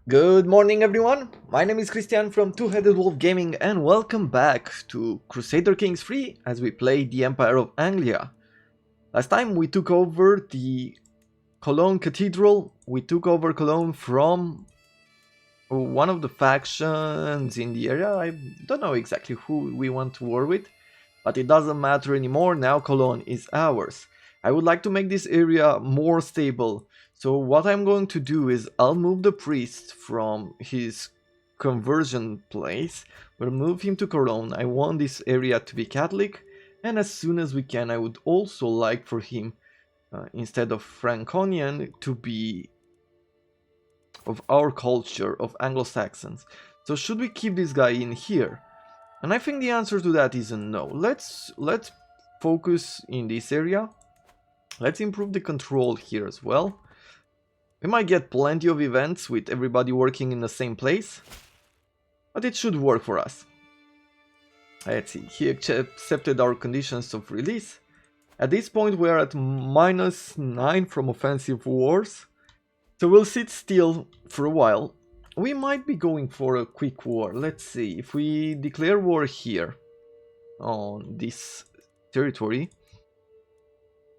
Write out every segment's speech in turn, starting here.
Good morning, everyone. My name is Christian from Two-Headed Wolf Gaming, and welcome back to Crusader Kings 3 as we play the Empire of Anglia. Last time we took over the Cologne Cathedral. We took over Cologne from one of the factions in the area. I don't know exactly who we want to war with, but it doesn't matter anymore. Now Cologne is ours. I would like to make this area more stable. So what I'm going to do is I'll move the priest from his conversion place. We'll move him to Cologne. I want this area to be Catholic. And as soon as we can, I would also like for him, instead of Franconian, to be of our culture, of Anglo-Saxons. So should we keep this guy in here? And I think the answer to that is a no. Let's focus in this area. Let's improve the control here as well. We might get plenty of events with everybody working in the same place, but it should work for us. Let's see, he accepted our conditions of release. At this point we are at -9 from offensive wars, so we'll sit still for a while. We might be going for a quick war. Let's see, if we declare war here on this territory,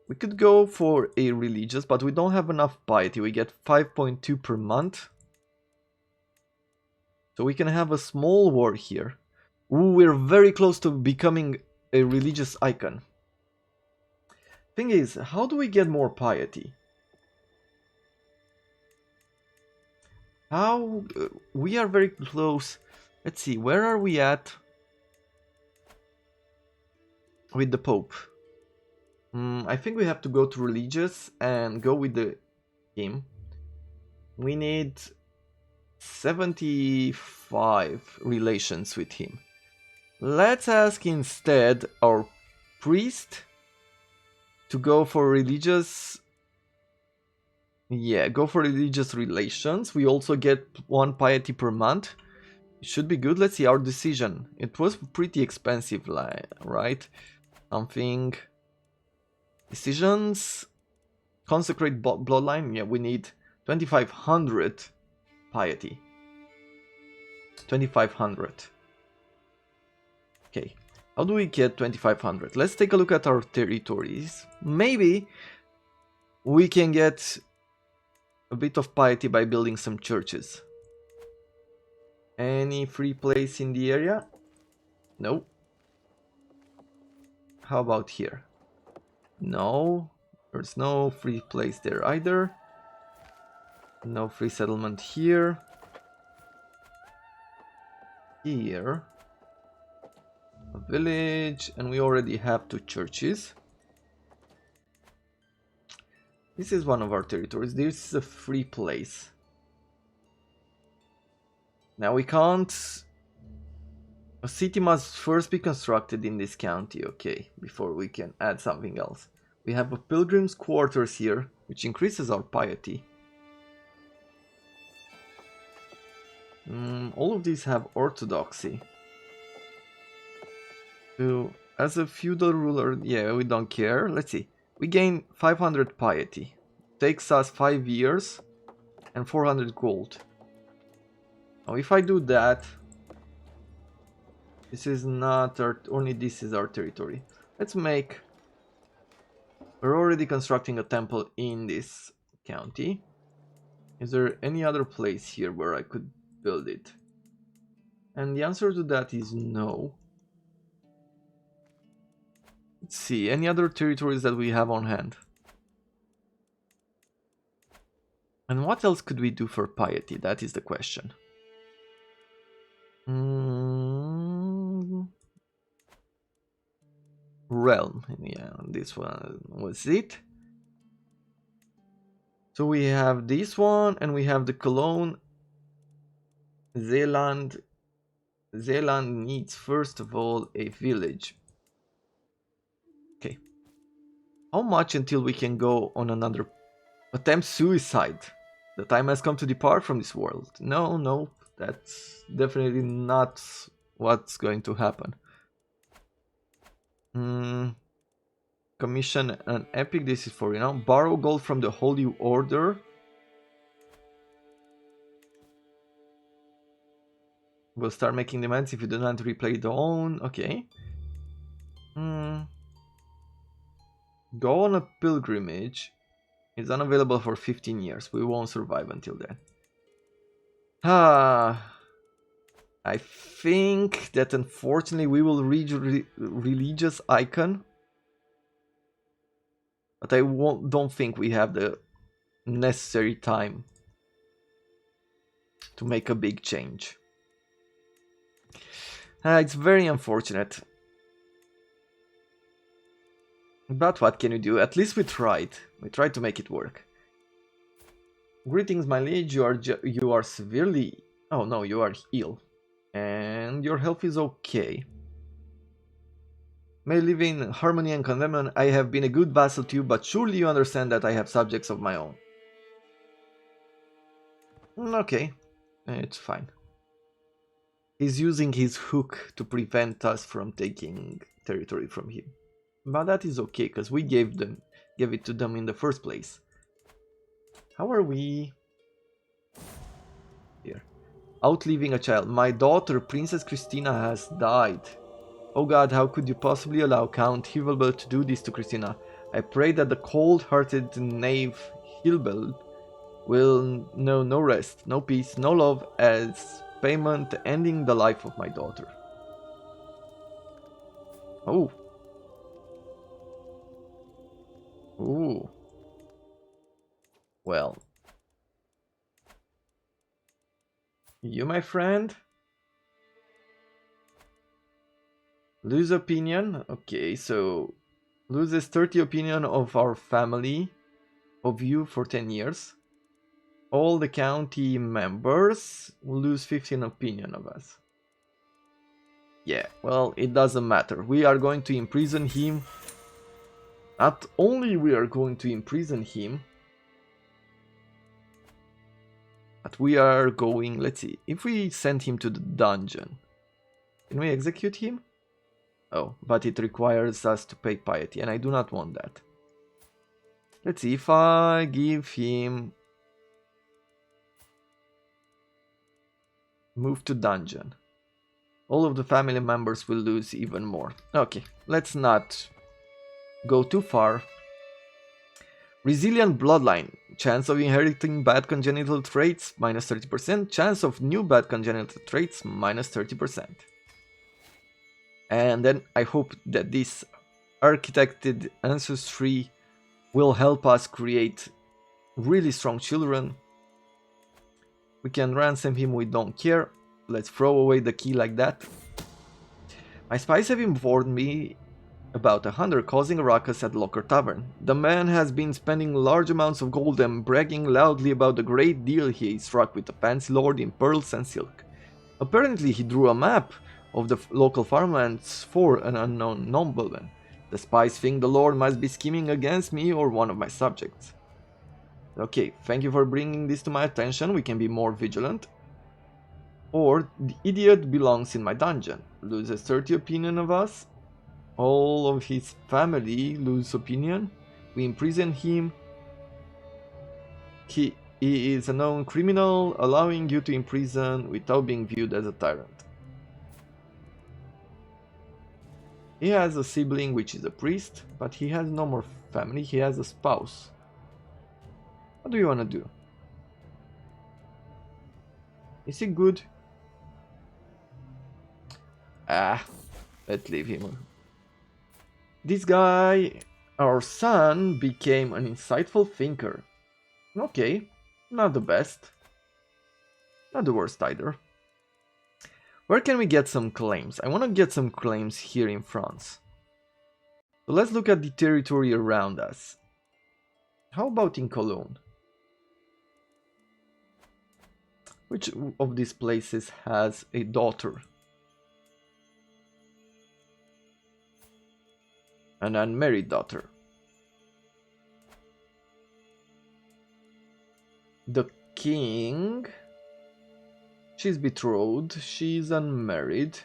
we could go for a religious, but we don't have enough piety. We get 5.2 per month. So we can have a small war here. Ooh, we're very close to becoming a religious icon. Thing is, how do we get more piety? How? We are very close. Let's see, where are we at with the Pope? I think we have to go to religious and go with the him. We need 75 relations with him. Let's ask instead our priest to go for religious. Yeah, go for religious relations. We also get 1 piety per month. It should be good. Let's see our decision. It was pretty expensive, right? Something. Decisions. Consecrate bloodline. Yeah, we need 2500 piety. 2500. Okay, how do we get 2500? Let's take a look at our territories. Maybe we can get a bit of piety by building some churches. Any free place in the area? No. How about here? No, there's no free place there either. No free settlement here. Here. A village, and we already have 2 churches. This is one of our territories. This is a free place. Now we can't... A city must first be constructed in this county, okay, before we can add something else. We have a pilgrim's quarters here, which increases our piety. All of these have orthodoxy. So, as a feudal ruler, yeah, we don't care. Let's see. We gain 500 piety. Takes us 5 years and 400 gold. Now, if I do that, this is not our, only this is our territory. Let's make... We're already constructing a temple in this county. Is there any other place here where I could build it? And the answer to that is no. Let's see, any other territories that we have on hand? And what else could we do for piety? That is the question. Realm, yeah, this one was it. So we have this one, and we have the Cologne. Zeeland needs first of all a village. Okay. How much until we can go on another attempt suicide? The time has come to depart from this world. No, that's definitely not what's going to happen. Commission an epic. This is for, borrow gold from the Holy Order. We'll start making demands if you do not replay the own. Okay. Go on a pilgrimage. It's unavailable for 15 years. We won't survive until then. I think that unfortunately we will reach religious icon. But I don't think we have the necessary time to make a big change. It's very unfortunate. But what can you do? At least we tried. We tried to make it work. Greetings, my liege. You are severely... Oh no, you are ill. And your health is okay. May live in harmony and contentment. I have been a good vassal to you, but surely you understand that I have subjects of my own. Okay, it's fine. He's using his hook to prevent us from taking territory from him. But that is okay, because we gave it to them in the first place. How are we? Here. Outliving a child. My daughter, Princess Christina, has died. Oh God, how could you possibly allow Count Hilbert to do this to Christina? I pray that the cold-hearted knave Hilbert will know no rest, no peace, no love as payment, ending the life of my daughter. Oh. Ooh. Well. You, my friend? Lose opinion? Okay, so loses 30 opinion of our family, of you for 10 years. All the county members will lose 15 opinion of us. Yeah, well, it doesn't matter. We are going to imprison him. Not only we are going to imprison him, but we are going, let's see, if we send him to the dungeon, can we execute him? Oh, but it requires us to pay piety, and I do not want that. Let's see, if I give him move to dungeon, all of the family members will lose even more. Okay, let's not go too far. Resilient bloodline. Chance of inheriting bad congenital traits, minus 30%. Chance of new bad congenital traits, minus 30%. And then I hope that this architected ancestry will help us create really strong children. We can ransom him, we don't care. Let's throw away the key like that. My spies have informed me about a hunter causing a ruckus at Locker Tavern. The man has been spending large amounts of gold and bragging loudly about the great deal he struck with a fancy lord in pearls and silk. Apparently he drew a map of the local farmlands for an unknown nobleman. The spies think the lord must be scheming against me or one of my subjects. Okay, thank you for bringing this to my attention. We can be more vigilant. Or the idiot belongs in my dungeon. Loses 30 opinion of us. All of his family lose opinion. We imprison him. He is a known criminal, allowing you to imprison without being viewed as a tyrant. He has a sibling which is a priest, but he has no more family, he has a spouse. What do you want to do? Is he good? Let's leave him. This guy, our son, became an insightful thinker. Okay, not the best. Not the worst either. Where can we get some claims? I want to get some claims here in France. So let's look at the territory around us. How about in Cologne? Which of these places has a daughter? An unmarried daughter. The king. She's betrothed. She's unmarried.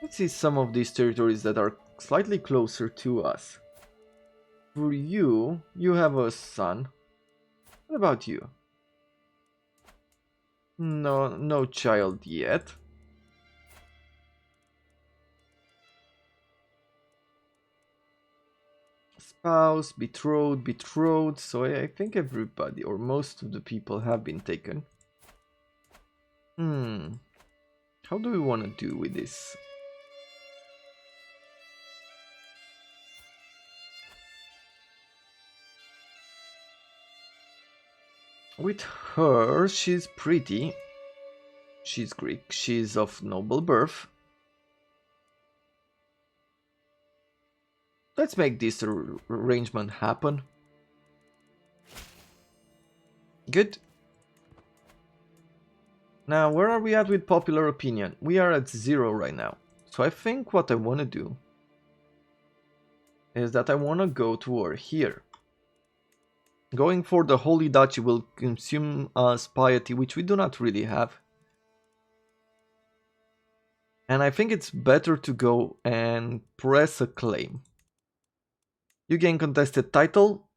Let's see some of these territories that are slightly closer to us. For you, you have a son. What about you? No, no child yet. Spouse, betrothed, betrothed. So I think everybody or most of the people have been taken. How do we want to do with this? With her, she's pretty. She's Greek. She's of noble birth. Let's make this arrangement happen. Good. Now, where are we at with popular opinion? We are at 0 right now. So I think what I want to do is that I want to go toward here. Going for the Holy Duchy will consume us piety, which we do not really have. And I think it's better to go and press a claim. You gain contested title.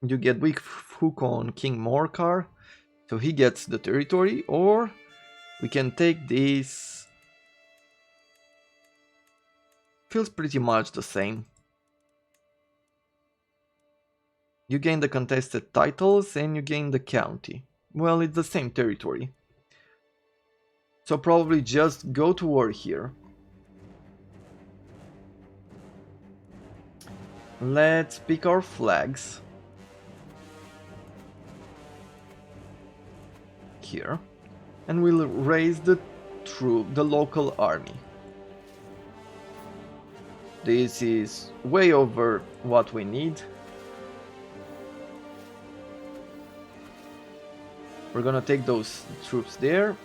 You get weak hook on King Morcar, so he gets the territory, or we can take this. Feels pretty much the same. You gain the contested titles and you gain the county. Well, it's the same territory. So probably just go to war here. Let's pick our flags. Here. And we'll raise the local army. This is way over what we need. We're gonna take those troops there.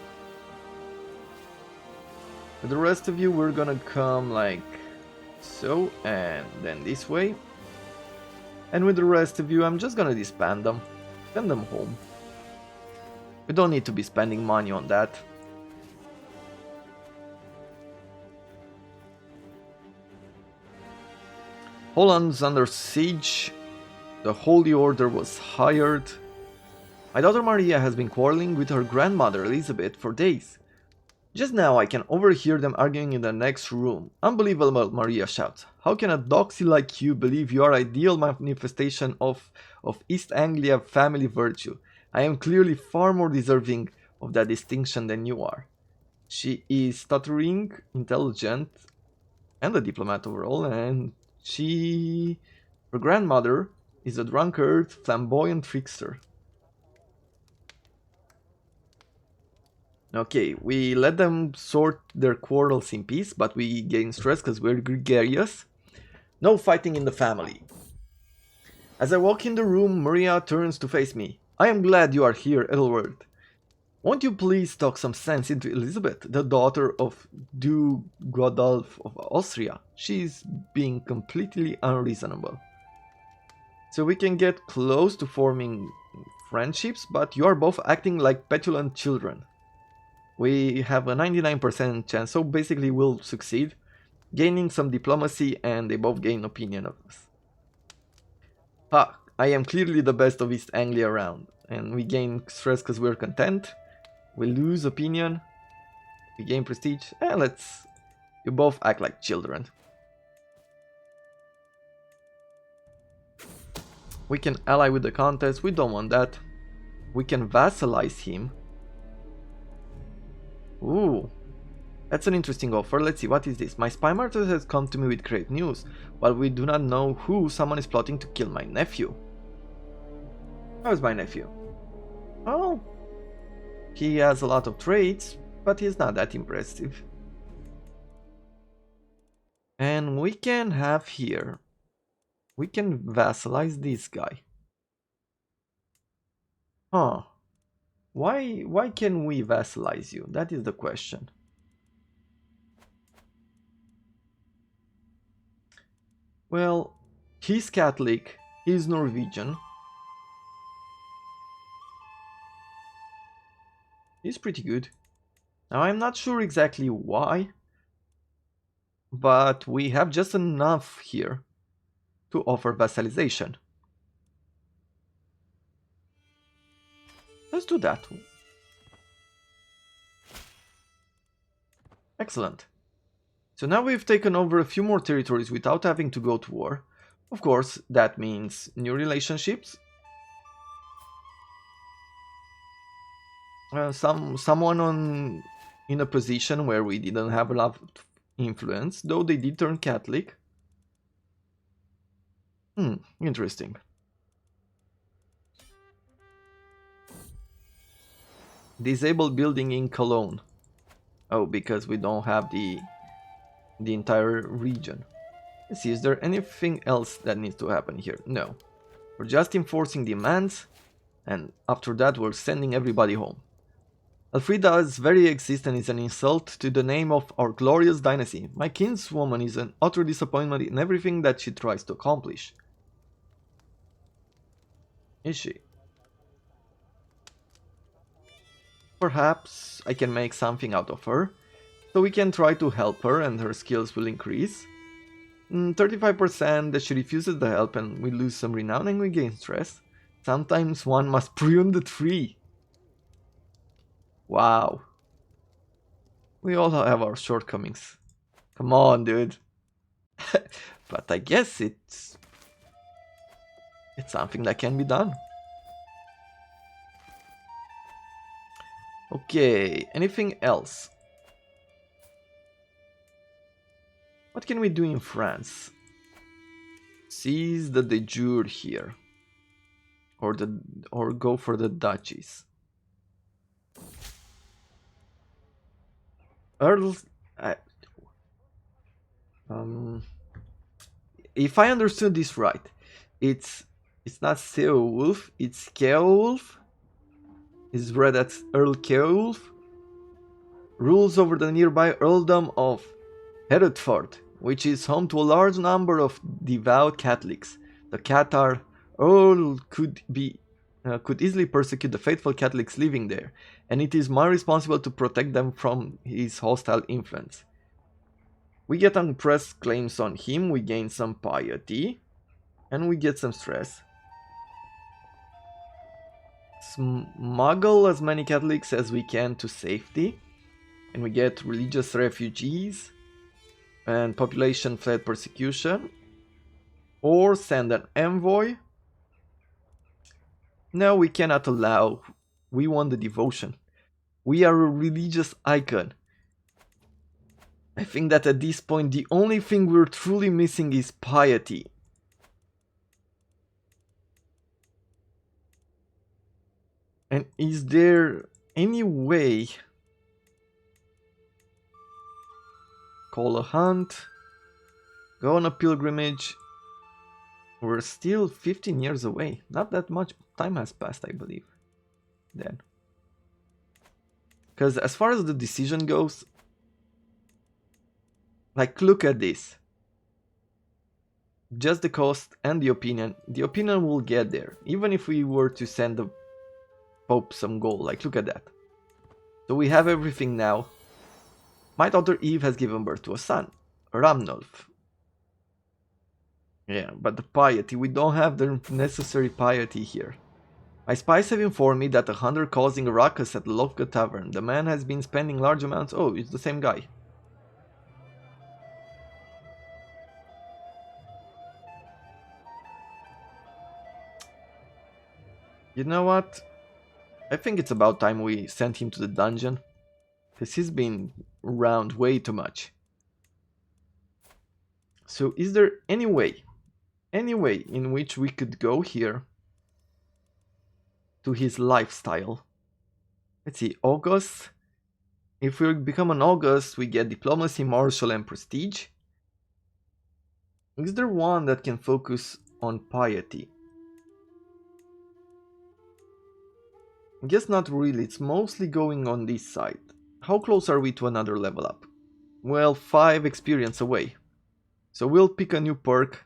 With the rest of you, we're gonna come like so, and then this way. And with the rest of you, I'm just gonna disband them. Send them home. We don't need to be spending money on that. Holland's under siege. The Holy Order was hired. My daughter Maria has been quarreling with her grandmother Elizabeth for days. Just now I can overhear them arguing in the next room. Unbelievable, Maria shouts. How can a doxy like you believe you are ideal manifestation of East Anglia family virtue? I am clearly far more deserving of that distinction than you are. She is stuttering, intelligent, and a diplomat overall, and her grandmother is a drunkard, flamboyant trickster. Okay, we let them sort their quarrels in peace, but we gain stress because we're gregarious. No fighting in the family. As I walk in the room, Maria turns to face me. I am glad you are here, Ethelred. Won't you please talk some sense into Elizabeth, the daughter of Duke Godolph of Austria? She's being completely unreasonable. So we can get close to forming friendships, but you are both acting like petulant children. We have a 99% chance, so basically we'll succeed, gaining some diplomacy, and they both gain opinion of us. Ha! I am clearly the best of East Anglia around, and we gain stress because we're content. We lose opinion, we gain prestige, and you both act like children. We can ally with the contest, we don't want that. We can vassalize him. Ooh, that's an interesting offer. Let's see, what is this? My spy master has come to me with great news. While we do not know who, someone is plotting to kill my nephew. How is my nephew? Oh, he has a lot of traits, but he's not that impressive. And we can have here, we can vassalize this guy. Huh. Why can we vassalize you? That is the question. Well, he's Catholic, he's Norwegian. He's pretty good. Now I'm not sure exactly why, but we have just enough here to offer vassalization. Let's do that. Excellent. So now we've taken over a few more territories without having to go to war. Of course, that means new relationships. Someone in a position where we didn't have a lot of influence, though they did turn Catholic. Interesting. Disabled building in Cologne. Oh, because we don't have the entire region. Let's see, is there anything else that needs to happen here? No. We're just enforcing demands, and after that we're sending everybody home. Elfrida's very existence is an insult to the name of our glorious dynasty. My kinswoman is an utter disappointment in everything that she tries to accomplish. Is she? Perhaps I can make something out of her, so we can try to help her and her skills will increase. 35% that she refuses the help and we lose some renown and we gain stress. Sometimes one must prune the tree. Wow. We all have our shortcomings. Come on, dude. But I guess it's something that can be done. Okay, anything else? What can we do in France? Seize the de jure here. Or go for the duchies. Earls... if I understood this right, it's not Ceolwulf, it's Ceolwulf. Is read as Earl Ceolwulf. Rules over the nearby earldom of Hereford, which is home to a large number of devout Catholics. The Cathar Earl could easily persecute the faithful Catholics living there, and it is my responsibility to protect them from his hostile influence. We get unpressed claims on him, we gain some piety, and we get some stress. Smuggle as many Catholics as we can to safety, and we get religious refugees and population fled persecution, or send an envoy. No, we cannot allow. We want the devotion. We are a religious icon. I think that at this point the only thing we're truly missing is piety. And is there any way? Call a hunt, go on a pilgrimage. We're still 15 years away. Not that much time has passed, I believe. Then. Because as far as the decision goes, like, look at this. Just the cost and the opinion. The opinion will get there. Even if we were to send the Pope some gold. Like, look at that. So we have everything now. My daughter Eve has given birth to a son, Ramnulf. Yeah, but the piety, we don't have the necessary piety here. My spies have informed me that a hunter causing a ruckus at the local tavern. The man has been spending large amounts. Oh, it's the same guy. You know what? I think it's about time we sent him to the dungeon. Because he's been around way too much. So is there any way in which we could go here to his lifestyle? Let's see, August. If we become an August, we get diplomacy, martial, and prestige. Is there one that can focus on piety? I guess not really, it's mostly going on this side. How close are we to another level up? Well, 5 experience away. So we'll pick a new perk.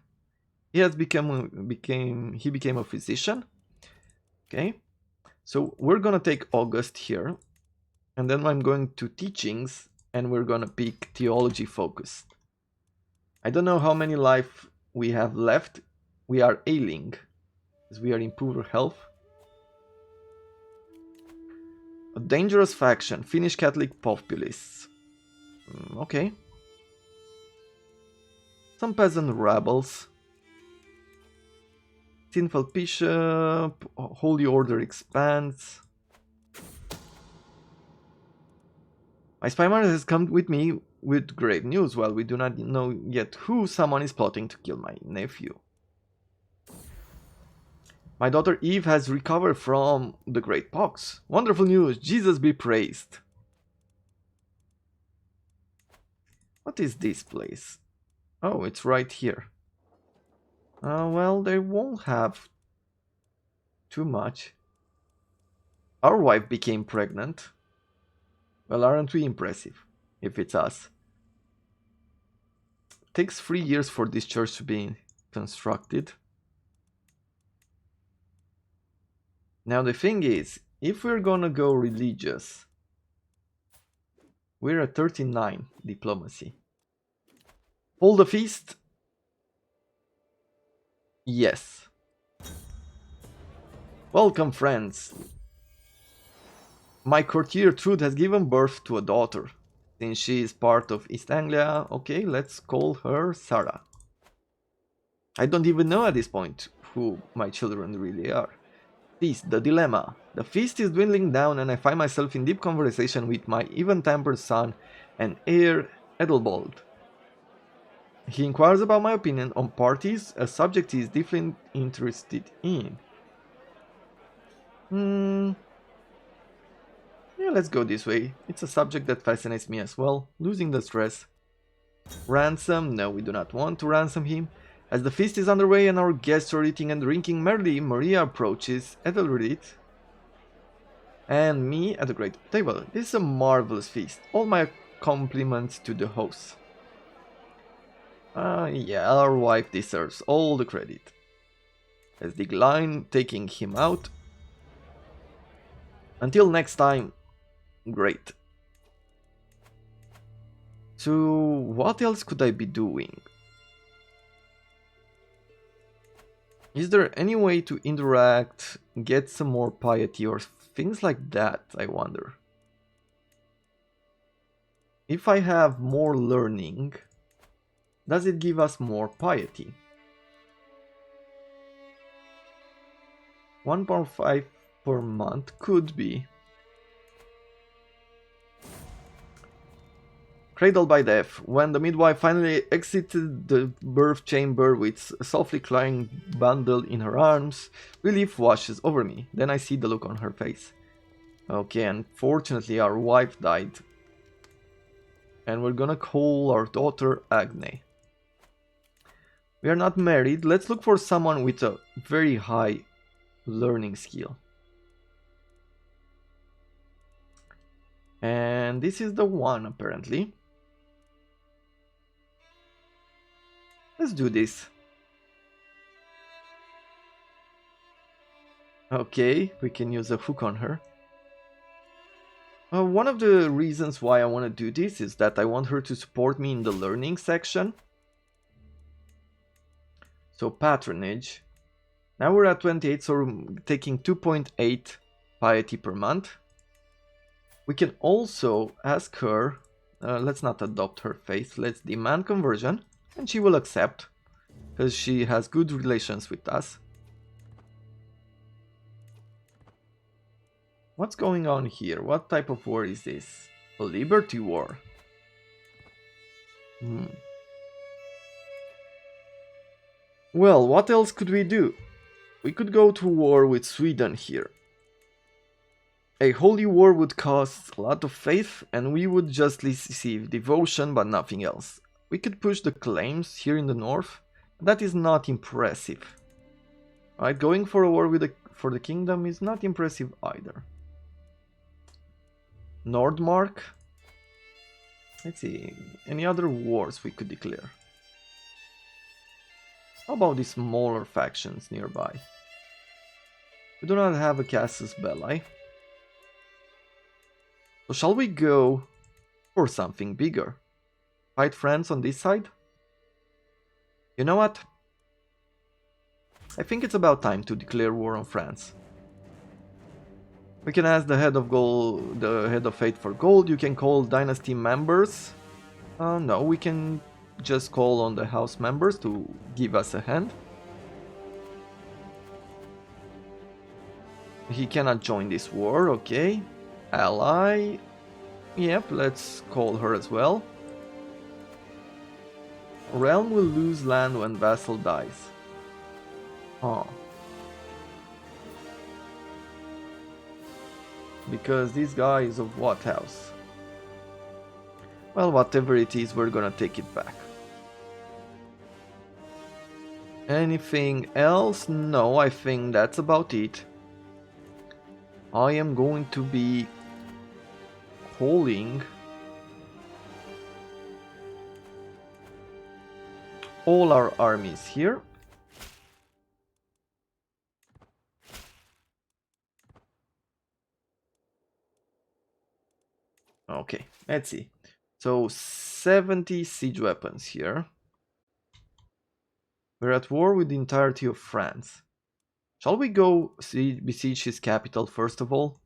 He became a physician. Okay. So we're gonna take August here. And then I'm going to teachings and we're gonna pick theology focus. I don't know how many life we have left. We are ailing, as we are in poor health. A dangerous faction, Finnish Catholic populists. Okay. Some peasant rebels. Sinful Bishop. Holy Order expands. My spy master has come with me with great news. While we do not know yet who, someone is plotting to kill my nephew. My daughter Eve has recovered from the great pox. Wonderful news, Jesus be praised. What is this place? Oh, it's right here. Well, they won't have too much. Our wife became pregnant. Well, aren't we impressive, if it's us? It takes 3 years for this church to be constructed. Now the thing is, if we're gonna go religious, we're at 39 diplomacy. Hold a feast? Yes. Welcome, friends. My courtier Trude has given birth to a daughter. Since she is part of East Anglia, okay, let's call her Sarah. I don't even know at this point who my children really are. Feast, the dilemma. The feast is dwindling down and I find myself in deep conversation with my even-tempered son and heir Edelbold. He inquires about my opinion on parties, a subject he is deeply interested in. Yeah, let's go this way. It's a subject that fascinates me as well. Losing the stress. Ransom? No, we do not want to ransom him. As the feast is underway and our guests are eating and drinking merrily, Maria approaches Ethelred and me at the great table. This is a marvelous feast. All my compliments to the host. Yeah, our wife deserves all the credit. Let's decline taking him out. Until next time, great. So, what else could I be doing? Is there any way to interact, get some more piety or things like that, I wonder? If I have more learning, does it give us more piety? 1.5 per month could be. Cradled by death. When the midwife finally exited the birth chamber with a softly crying bundle in her arms, relief washes over me. Then I see the look on her face. Okay, unfortunately our wife died. And we're gonna call our daughter Agne. We are not married. Let's look for someone with a very high learning skill. And this is the one, apparently. Let's do this. Okay, we can use a hook on her. One of the reasons why I want to do this is that I want her to support me in the learning section. So patronage. Now we're at 28, so we're taking 2.8 piety per month. We can also ask her, let's not adopt her faith, let's demand conversion, and she will accept, because she has good relations with us. What's going on here? What type of war is this? A liberty war. Well, what else could we do? We could go to war with Sweden here. A holy war would cost a lot of faith and we would just receive devotion but nothing else. We could push the claims here in the north. That is not impressive. Alright, going for a war with for the kingdom is not impressive either. Nordmark. Let's see, any other wars we could declare? How about these smaller factions nearby? We do not have a casus belli. So shall we go for something bigger? Fight France on this side? You know what? I think it's about time to declare war on France. We can ask the head of gold, the head of fate for gold. You can call dynasty members. No, we can just call on the house members to give us a hand. He cannot join this war, okay. Ally. Yep, let's call her as well. Realm will lose land when vassal dies. Oh. Because this guy is of what house? Well, whatever it is, we're gonna take it back. Anything else? No, I think that's about it. I am going to be calling all our armies here. Okay, let's see. So 70 siege weapons here. We're at war with the entirety of France. Shall we go besiege his capital first of all?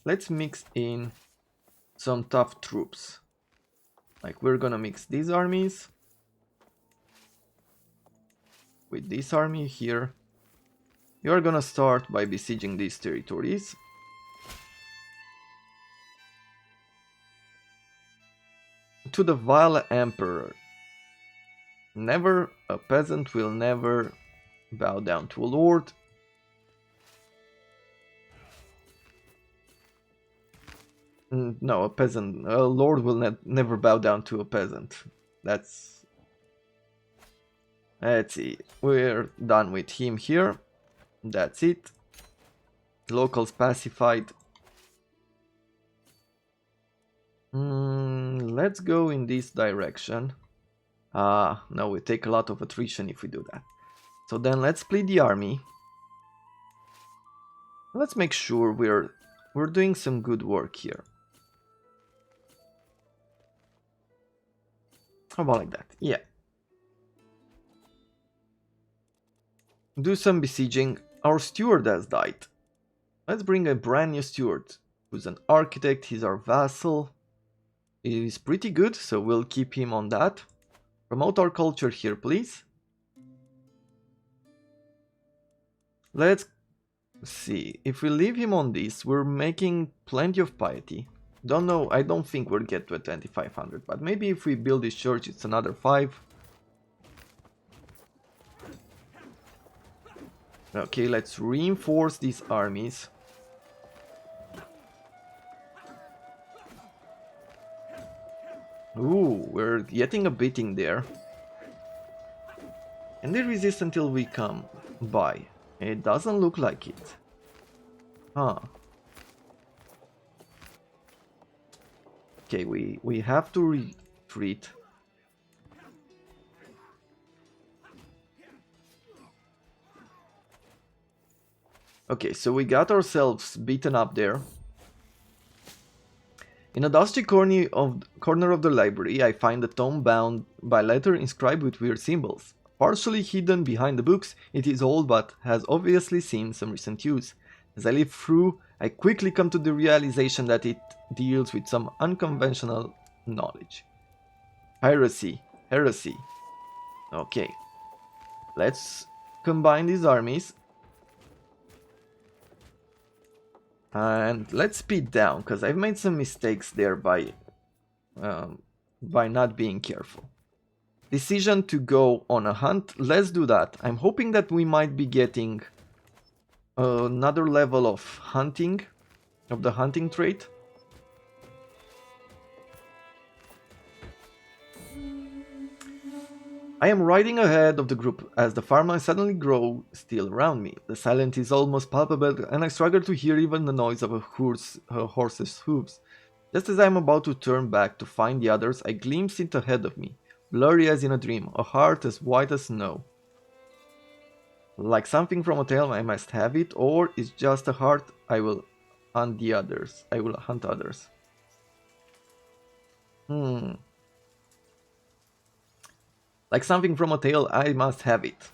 Let's mix in some tough troops. Like we're gonna mix these armies with this army here. You're gonna start by besieging these territories. To the vile emperor. Never, a peasant will never bow down to a lord. No, a lord will never bow down to a peasant. Let's see, we're done with him here. That's it. Locals pacified. Let's go in this direction. No, we take a lot of attrition if we do that. So then let's split the army. Let's make sure we're doing some good work here. How about like that? Yeah. Do some besieging. Our steward has died. Let's bring a brand new steward who's an architect. He's our vassal. He's pretty good, so we'll keep him on that. Promote our culture here, please. Let's see. If we leave him on this, we're making plenty of piety. Don't know, I don't think we'll get to a 2500, but maybe if we build this church, it's another 5. Okay, let's reinforce these armies. Ooh, we're getting a beating there. Can they resist until we come by? It doesn't look like it. Huh. Okay, we have to retreat. Okay, so we got ourselves beaten up there. In a dusty corner of the library, I find a tome bound by letter inscribed with weird symbols. Partially hidden behind the books, it is old but has obviously seen some recent use. As I leaf through, I quickly come to the realization that it deals with some unconventional knowledge. Heresy. Okay. Let's combine these armies. And let's speed down, because I've made some mistakes there by not being careful. Decision to go on a hunt, let's do that. I'm hoping that we might be getting another level of hunting, of the hunting trait. I am riding ahead of the group as the farmland suddenly grows still around me. The silence is almost palpable and I struggle to hear even the noise of a horse's hooves. Just as I am about to turn back to find the others, I glimpse it ahead of me, blurry as in a dream, a heart as white as snow. Like something from a tale, I must have it, or it's just a heart. I will hunt the others. Like something from a tale, I must have it.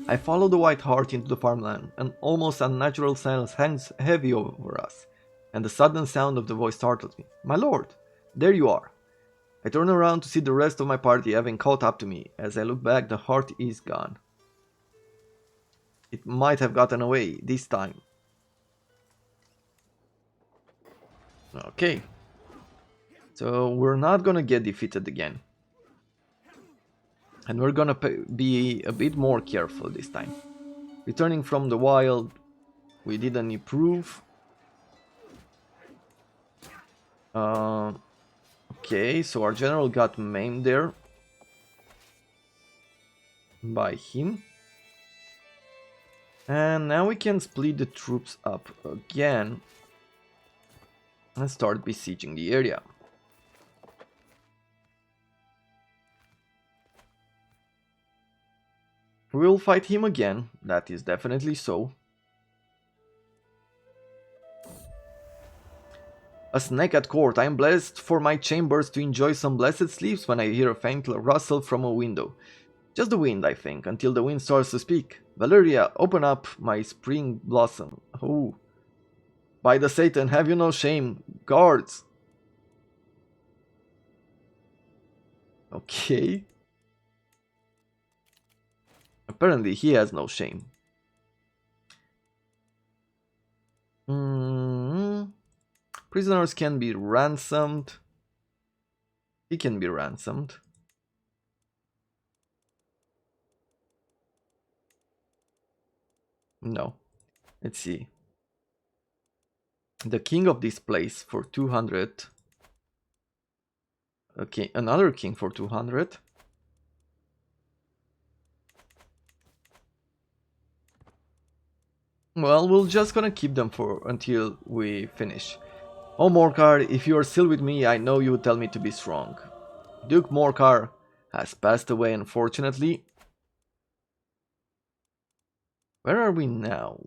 I follow the white heart into the farmland. An almost unnatural silence hangs heavy over us, and the sudden sound of the voice startles me. My lord! there you are. I turn around to see the rest of my party having caught up to me. As I look back, the heart is gone. It might have gotten away this time. Okay. So we're not gonna get defeated again. And we're gonna be a bit more careful this time. Returning from the wild, we didn't improve. Okay, so our general got maimed there by him. And now we can split the troops up again and start besieging the area. We'll fight him again, that is definitely so. A snake at court. I am blessed for my chambers to enjoy some blessed sleeps when I hear a faint rustle from a window. Just the wind, I think, until the wind starts to speak. Valeria, open up, my spring blossom. Oh. By the Satan, have you no shame? Guards! Okay. Apparently he has no shame. Prisoners can be ransomed. He can be ransomed. No. Let's see. The king of this place for 200. Okay, another king for 200. Well, we're just gonna keep them for until we finish. Oh, Morcar, if you are still with me, I know you would tell me to be strong. Duke Morcar has passed away, unfortunately. Where are we now,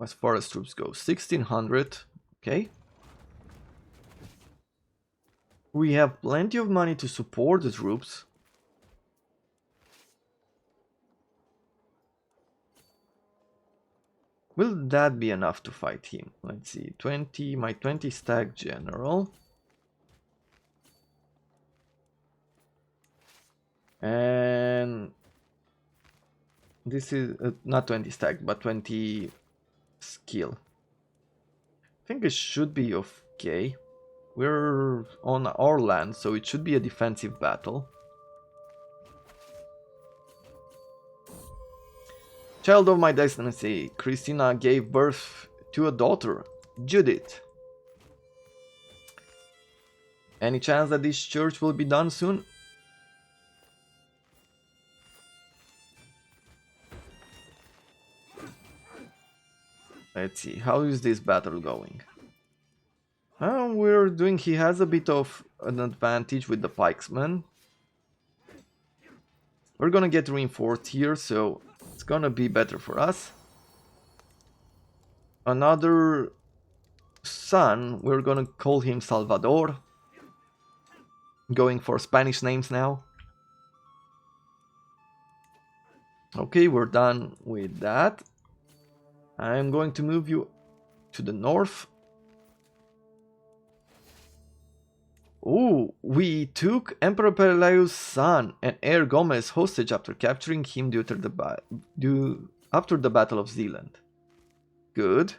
as far as troops go? 1600, okay. We have plenty of money to support the troops. Will that be enough to fight him? Let's see, 20, my 20 stack general. And this is not 20 stack, but 20 skill. I think it should be okay. We're on our land, so it should be a defensive battle. Child of my destiny, Christina gave birth to a daughter, Judith. Any chance that this church will be done soon? Let's see, how is this battle going? We're doing, he has a bit of an advantage with the pikesman. We're gonna get reinforced here, so it's gonna be better for us. Another son, we're gonna call him Salvador. Going for Spanish names now. Okay, we're done with that. I'm going to move you to the north. Oh, we took Emperor Pelayo's son and heir Gomez hostage after capturing him after the Battle of Zealand. Good.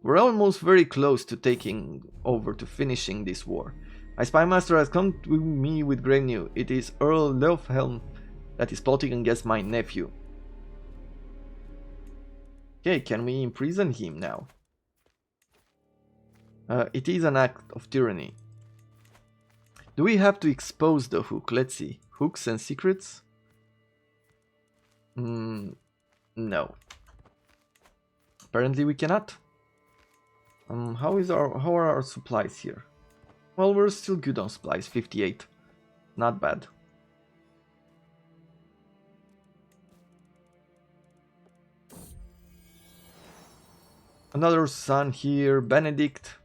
We're almost very close to taking over to finishing this war. My spymaster has come to me with great news. It is Earl Leofhelm that is plotting against my nephew. Okay, can we imprison him now? It is an act of tyranny. Do we have to expose the hook? Let's see. Hooks and secrets? No. Apparently we cannot. How are our supplies here? Well, we're still good on supplies. 58. Not bad. Another son here, Benedict.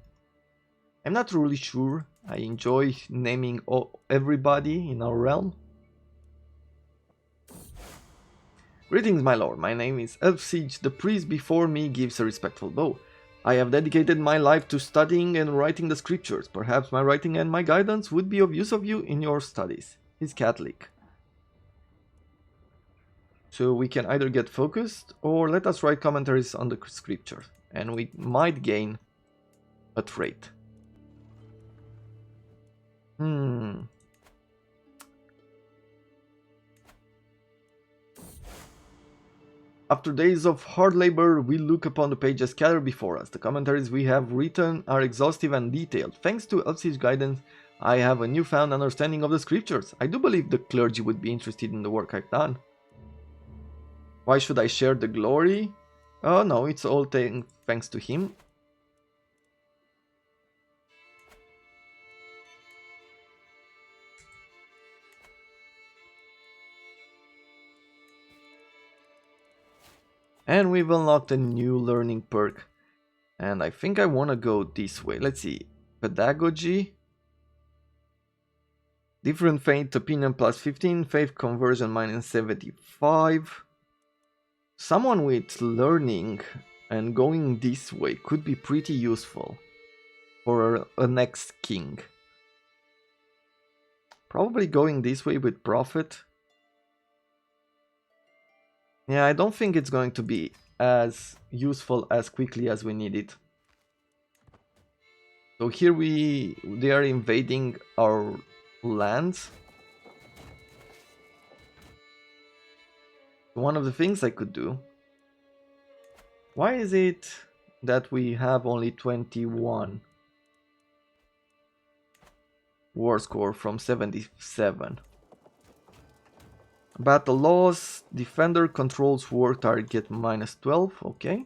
I'm not really sure. I enjoy naming everybody in our realm. Greetings, my lord. My name is Elfsiege. The priest before me gives a respectful bow. I have dedicated my life to studying and writing the scriptures. Perhaps my writing and my guidance would be of use of you in your studies. He's Catholic. So we can either get focused or let us write commentaries on the scriptures. And we might gain a trait. After days of hard labor, we look upon the pages scattered before us. The commentaries we have written are exhaustive and detailed. Thanks to Elsie's guidance, I have a newfound understanding of the scriptures. I do believe the clergy would be interested in the work I've done. Why should I share the glory? Oh no, it's all thanks to him. And we've unlocked a new learning perk. And I think I want to go this way. Let's see. Pedagogy. Different faith opinion plus 15. Faith conversion minus 75. Someone with learning and going this way could be pretty useful for a next king. Probably going this way with profit. Yeah, I don't think it's going to be as useful as quickly as we need it. So here they are invading our lands. One of the things I could do. Why is it that we have only 21 war score from 77? Battle loss, defender controls war target minus 12, okay.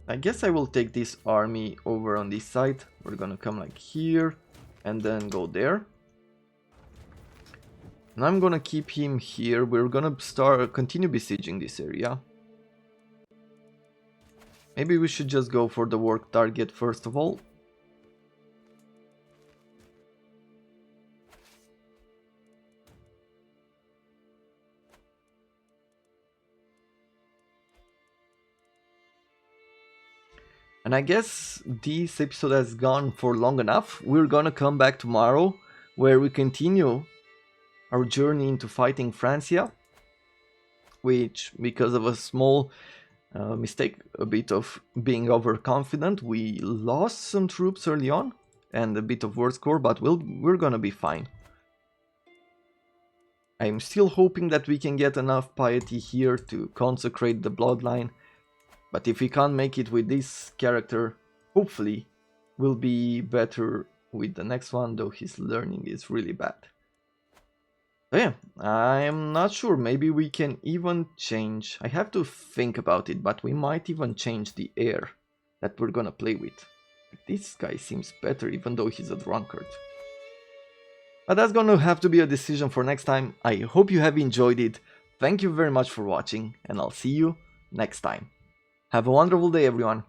I guess I will take this army over on this side. We're gonna come like here and then go there. And I'm gonna keep him here. We're gonna continue besieging this area. Maybe we should just go for the work target first of all. And I guess this episode has gone for long enough. We're gonna come back tomorrow where we continue our journey into fighting Francia, which, because of a small mistake, a bit of being overconfident, we lost some troops early on and a bit of war score, but we're gonna be fine. I'm still hoping that we can get enough piety here to consecrate the bloodline. But if we can't make it with this character, hopefully we'll be better with the next one, though his learning is really bad. So yeah, I'm not sure, maybe we can even change, I have to think about it, but we might even change the heir that we're gonna play with. This guy seems better even though he's a drunkard. But that's gonna have to be a decision for next time. I hope you have enjoyed it, thank you very much for watching, and I'll see you next time. Have a wonderful day, everyone.